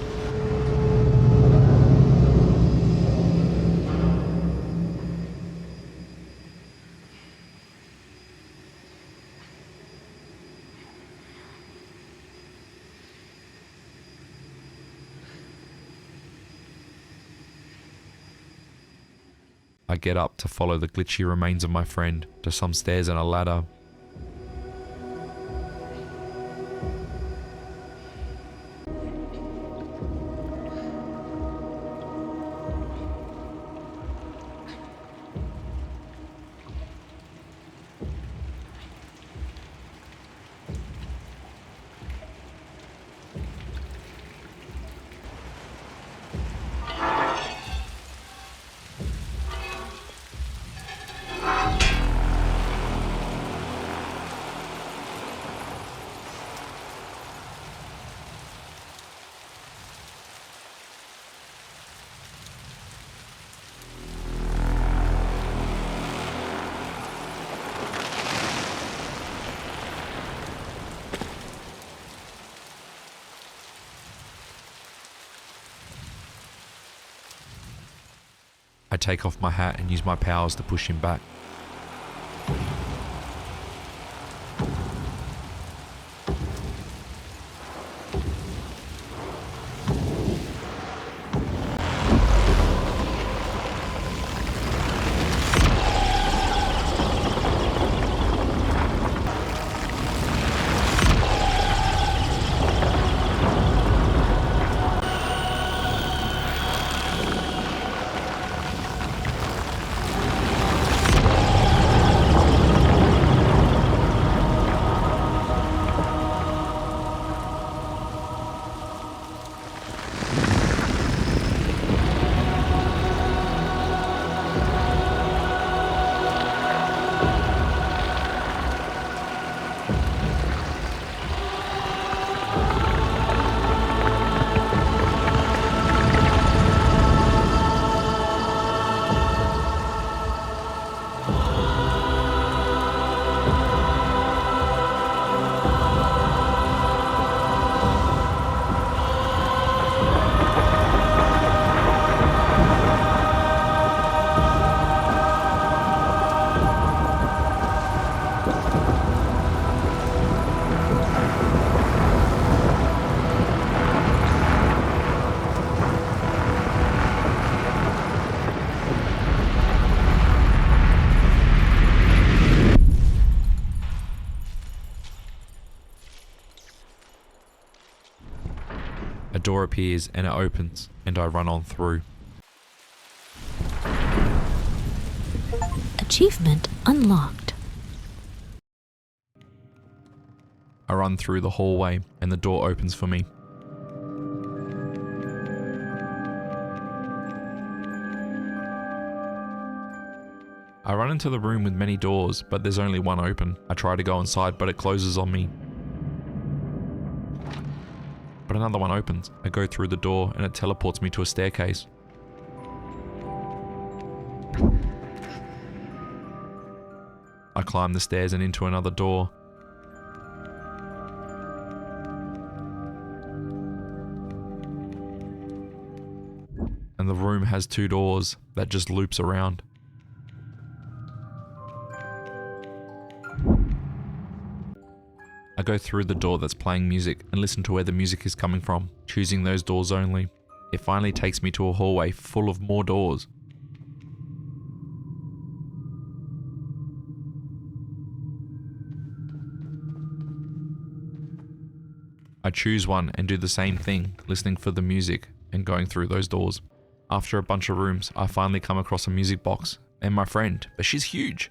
I get up to follow the glitchy remains of my friend to some stairs and a ladder. I take off my hat and use my powers to push him back. A door appears and it opens, and I run on through. Achievement unlocked. I run through the hallway and the door opens for me. I run into the room with many doors, but there's only one open. I try to go inside, but it closes on me. But another one opens. I go through the door and it teleports me to a staircase. I climb the stairs and into another door. And the room has two doors that just loops around. I go through the door that's playing music and listen to where the music is coming from, choosing those doors only. It finally takes me to a hallway full of more doors. I choose one and do the same thing, listening for the music and going through those doors. After a bunch of rooms, I finally come across a music box and my friend, but she's huge.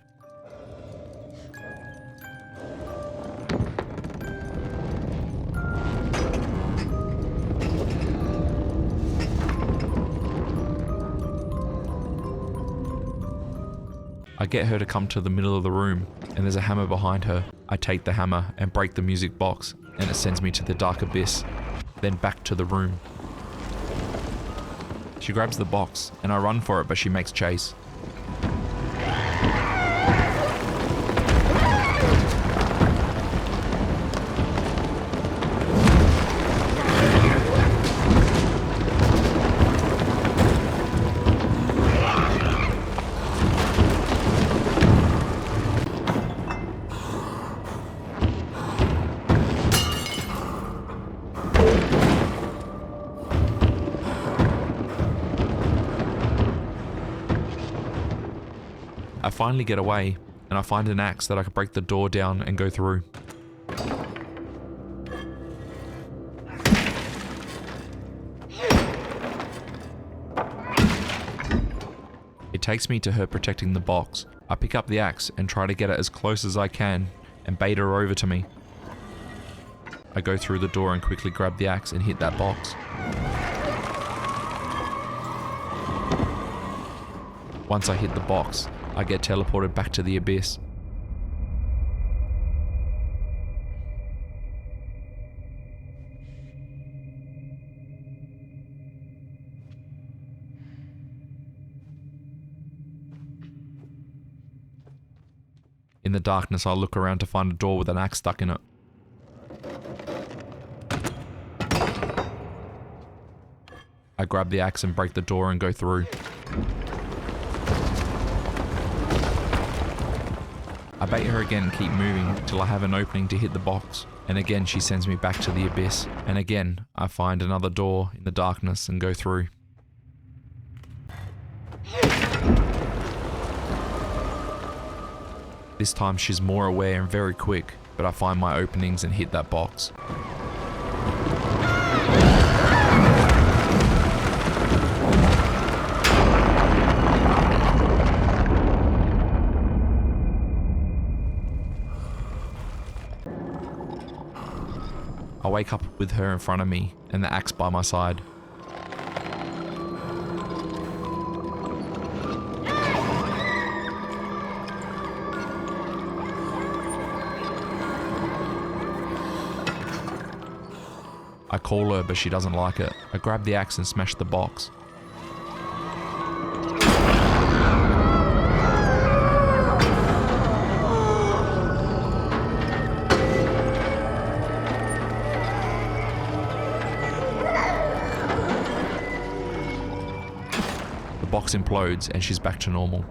I get her to come to the middle of the room, and there's a hammer behind her. I take the hammer and break the music box, and it sends me to the dark abyss. then back to the room. She grabs the box, and I run for it, but she makes chase. I finally get away, and I find an axe that I can break the door down and go through. It takes me to her protecting the box. I pick up the axe and try to get it as close as I can and bait her over to me. I go through the door and quickly grab the axe and hit that box. Once I hit the box, I get teleported back to the abyss. In the darkness, I look around to find a door with an axe stuck in it. I grab the axe and break the door and go through. I bait her again and keep moving till I have an opening to hit the box, and again she sends me back to the abyss, and again I find another door in the darkness and go through. This time she's more aware and very quick, but I find my openings and hit that box. I wake up with her in front of me and the axe by my side. I call her, but she doesn't like it. I grab the axe and smash the box. The box implodes and she's back to normal.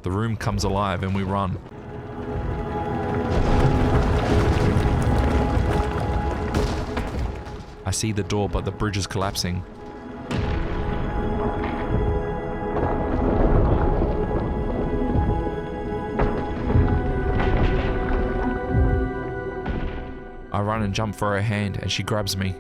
The room comes alive and we run. I see the door, but the bridge is collapsing. I run and jump for her hand and she grabs me.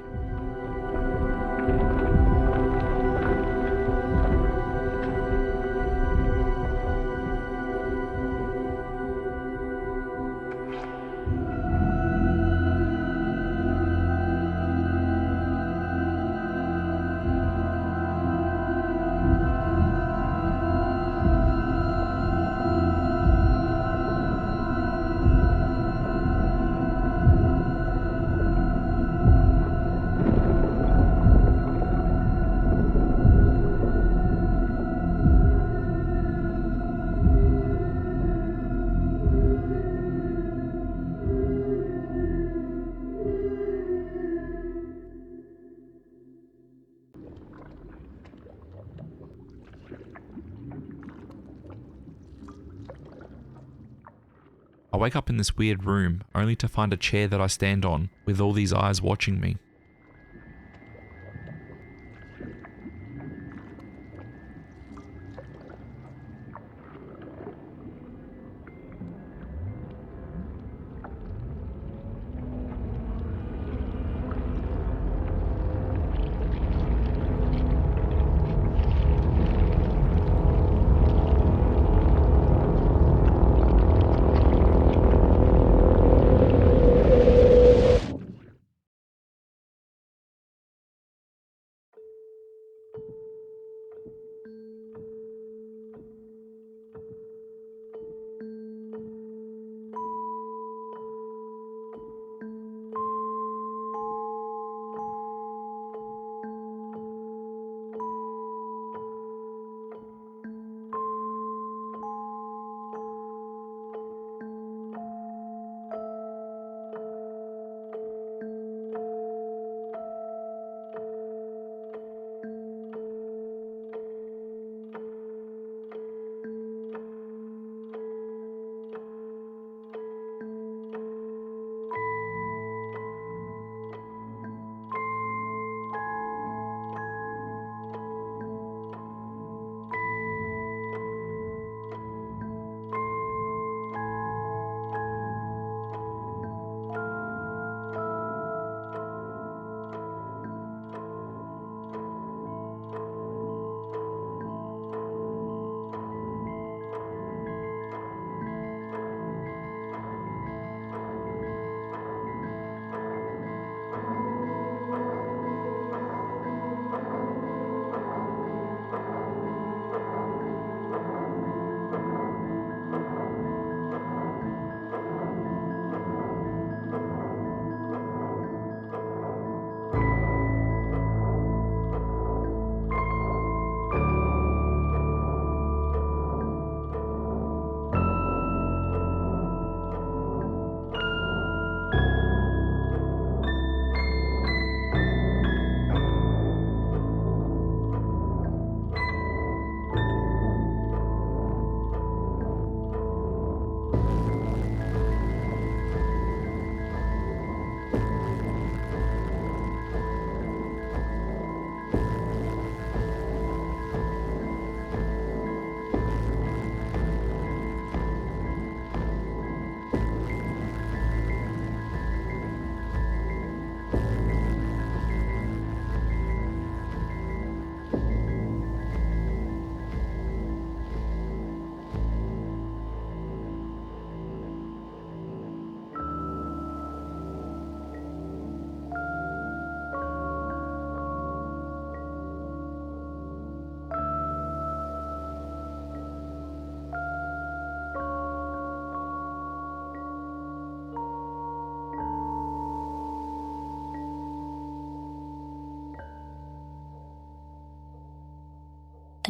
I wake up in this weird room, only to find a chair that I stand on, with all these eyes watching me.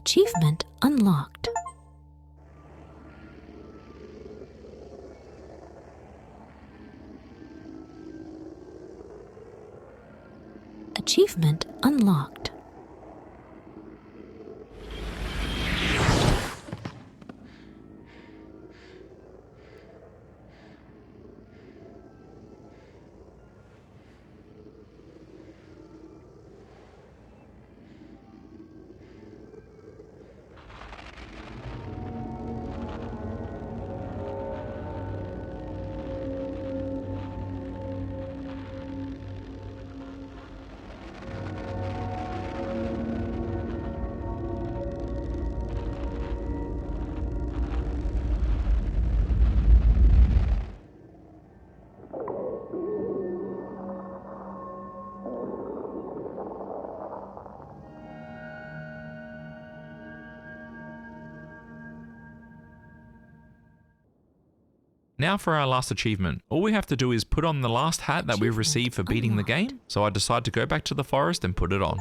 Achievement unlocked. Achievement unlocked. Now for our last achievement. All we have to do is put on the last hat that we've received for beating the game. So I decide to go back to the forest and put it on.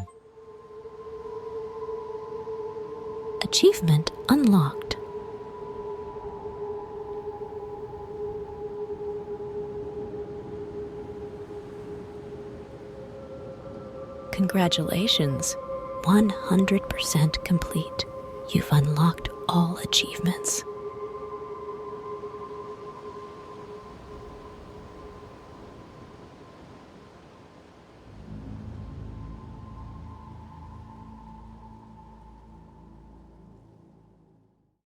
Achievement unlocked. Congratulations. 100% complete. You've unlocked all achievements.